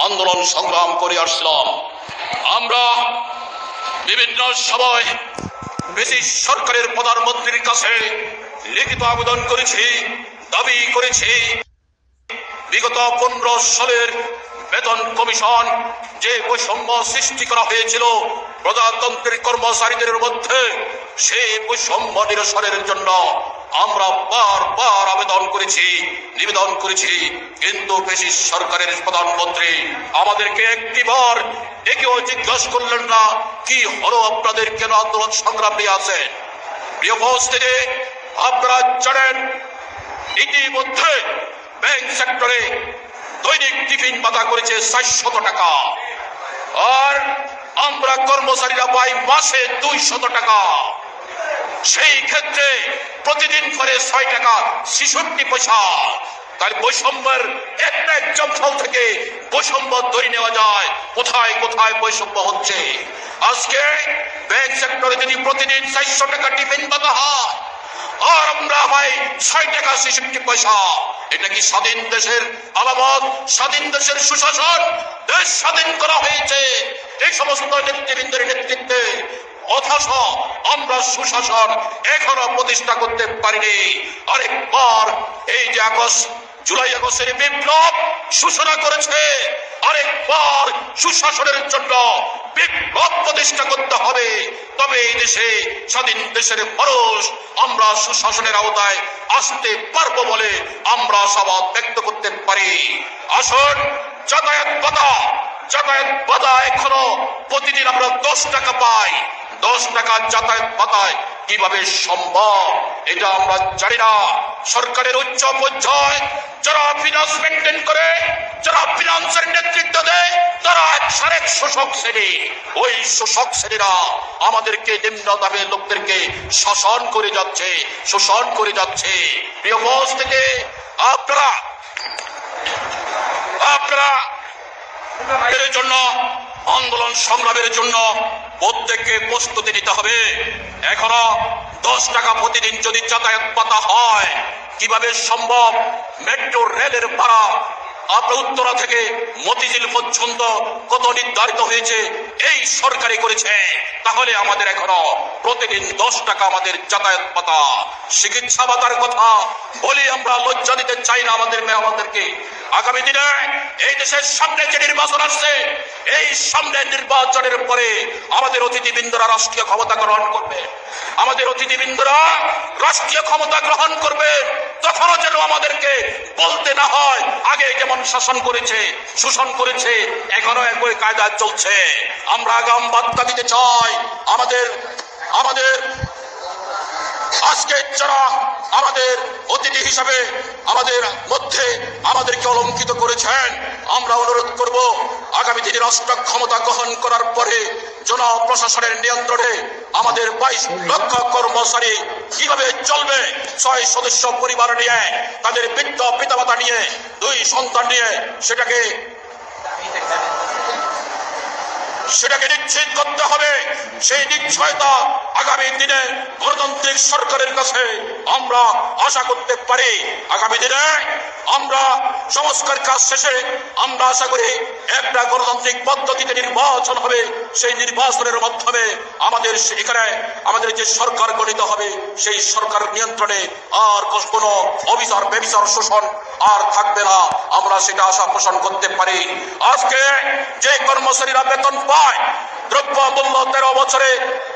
আন্দোলন সংগ্রাম করে আসছিলাম। আমরা বিভিন্ন সময় ব্রিটিশ সরকারের প্রধানমন্ত্রীর কাছে লিখিত আবেদন করেছি, দাবি করেছি বিগত 15 সালের বেতন কমিশন যে বৈষম্য সৃষ্টি করা হয়েছিল প্রজাতন্ত্রের কর্মচারীদের মধ্যে, সেই বৈষম্য নিরসনের জন্য আমরা বারবার আবেদন করেছি, নিবেদন করেছি, কিন্তু ব্রিটিশ সরকারের প্রধানমন্ত্রী আমাদেরকে একটিবার একেও জিজ্ঞাসা করলেন না কি হলো, আপনাদের কেন আন্দোলন সংগ্রাম নিয়ে আছেন। প্রিয় উপস্থিতি, আপনারা জানেন ইতিমধ্যে ব্যাংক সেক্টরে দৈনিক টিফিন ভাতা করেছে 400 টাকা, আর আমরা কর্মচারীরা পাই মাসে 200 টাকা। সেই ক্ষেত্রে প্রতিদিন করে 6 টাকা 66 পয়সা। তার বৈষম্যের একটা এক্সাম্পল থেকে বৈষম্য ধরে নেওয়া যায় কোথায় কোথায় বৈষম্য হচ্ছে। আজকে ব্যাংক সেক্টরে যদি প্রতিদিন 400 টাকা টিফিন ভাতা হয় আর আমরা পাই 6 টাকা 66 পয়সা, এটা কি স্বাধীন দেশের আলামত, স্বাধীন দেশের সুশাসন? দেশ স্বাধীন করা হয়েছে এই সমস্ত নেতৃবৃন্দের নেতৃত্বে, অথচ আমরা সুশাসন এখনো প্রতিষ্ঠা করতে পারিনি। আরেকবার এই যে জুলাই আগস্টের বিপ্লব সূচনা করেছে, আরেকবার সুশাসনের জন্য বিপ্লব প্রতিষ্ঠা করতে হবে, তবে এই দেশে স্বাধীন দেশের মানুষ আমরা সুশাসনের আওতায় আসতে পারবো বলে আমরা আশাবাদ ব্যক্ত করতে পারি। আসুন, যাতায়াত ভাতা এখনো প্রতিদিন আমরা 10 টাকা পাই। 10 টাকা যাতায়াত ভাতায় কিভাবে সম্ভব এটা আমরা জানি না। সরকারের উচ্চ পর্যায়ে যারা ফিনান্স মেনটেন করে, যারা ফিনান্সের নেতৃত্ব দেয়, তারা এক শোষক শ্রেণী। ওই শোষক শ্রেণীরা আমাদেরকে নিম্ন দামের লোকদেরকে শোষণ করে যাচ্ছে, শোষণ করে যাচ্ছে। প্রিয় বস থেকে আপনারা এর জন্য আন্দোলন সংগ্রামের জন্য প্রত্যেককে প্রস্তুতি নিতে হবে। এখনো 10 টাকা প্রতিদিন যদি যাতায়াত ভাতা হয় কিভাবে সম্ভব? মেট্রো রেলের ভাড়া আপনার উত্তরা থেকে মতিঝিল পর্যন্ত কত নির্ধারিত হয়েছে এই সরকারি করেছে, তাহলে আমাদের এখনো প্রতিদিন 10 টাকা আমাদের যাতায়াত ভাতা। চিকিৎসা ভাতার কথা বলি, আমরা লজ্জা দিতে চাই না আমাদেরকে। আগামী দিনে এই দেশের সামনে যে নির্বাচন আসছে, এই সামনে নির্বাচনের পরে আমাদের অতিথিবৃন্দরা রাষ্ট্রীয় ক্ষমতা গ্রহণ করবে, আমাদের অতিথিবৃন্দরা রাষ্ট্রীয় ক্ষমতা গ্রহণ করবে, তখনও যেন আমাদেরকে বলতে না হয় আগে যেমন শাসন করেছে, শোষণ করেছে, এখনো একই কায়দা চলছে। আমরা আগাম বার্তা দিতে চাই আমাদের আজকে যারা আমাদের অতিথি হিসাবে আমাদের মধ্যে আমাদেরকে অলঙ্কিত করেছেন, আমরা অনুরোধ করব আগামী দিনে রাষ্ট্র ক্ষমতা গ্রহণ করার পরে জনপ্রশাসনের নিয়ন্ত্রণে আমাদের 22 লক্ষ কর্মচারী কিভাবে চলবে? 6 সদস্য পরিবার নিয়ে, তাদের বৃদ্ধ পিতামাতা নিয়ে, 2 সন্তান নিয়ে সেটাকে নিশ্চিত করতে হবে। সেই নিশ্চয়তা আগামী দিনে গণতান্ত্রিক সরকারের কাছে আমরা আশা করতে পারি। আগামী দিনে আমরা সংস্কার কাজ শেষে আমরা আশা করি একটা গণতান্ত্রিক পদ্ধতিতে নির্বাচন হবে। সেই নির্বাচনের মাধ্যমে আমাদের যে সরকার গঠিত হবে, সেই সরকার নিয়ন্ত্রণে আর কোনো অবিচার বেবিচার শোষণ আর থাকবে না, আমরা সেটা আশা পোষণ করতে পারি। আজকে যে কর্মচারীরা বেতন পায়, দ্রব্য মূল্য 13 বছরে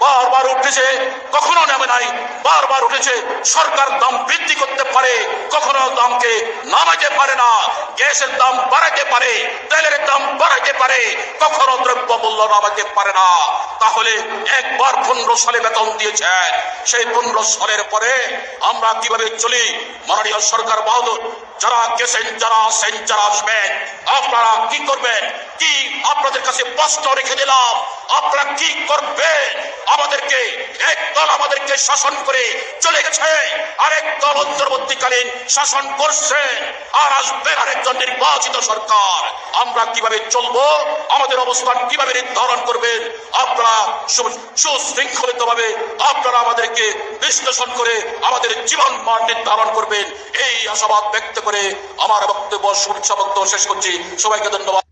বারবার উঠেছে, কখনো নামে নাই, বারবার উঠেছে। সরকার দাম বৃদ্ধি করতে পারে, কখনো দামকে নামাতে পারে না। গ্যাসের দাম বাড়াতে পারে, তেলের দাম বাড়াতে পারে, কখনো দ্রব্য মূল্য নামাতে পারে না। তাহলে একবার 15 সালে বেতন দিয়েছেন, সেই 15 সালের পরে আমরা কিভাবে চলি? মাননীয় সরকার বাহাদুর, যারা গেছেন, যারা আসেন, যারা আসবেন, আপনারা কি করবেন? কি আপনাদের কাছে প্রশ্ন রেখে দিলাম, আপনারা কি করবেন? এক দল আমাদেরকে শাসন করে চলে গেছে, আরেক দল অন্তর্বর্তীকালীন শাসন করছে, আর আসবে আরেকজন নির্বাচিত সরকার। আমরা কিভাবে চলবো? আমাদের অবস্থান কিভাবে নির্ধারণ করবেন? আপনারা সুশৃঙ্খলিত ভাবে আপনারা আমাদেরকে বিশ্লেষণ করে আমাদের জীবন মান নির্ধারণ করবেন, এই আশাবাদ ব্যক্ত করে আমার বক্তব্য শেষ করছি। সবাইকে ধন্যবাদ।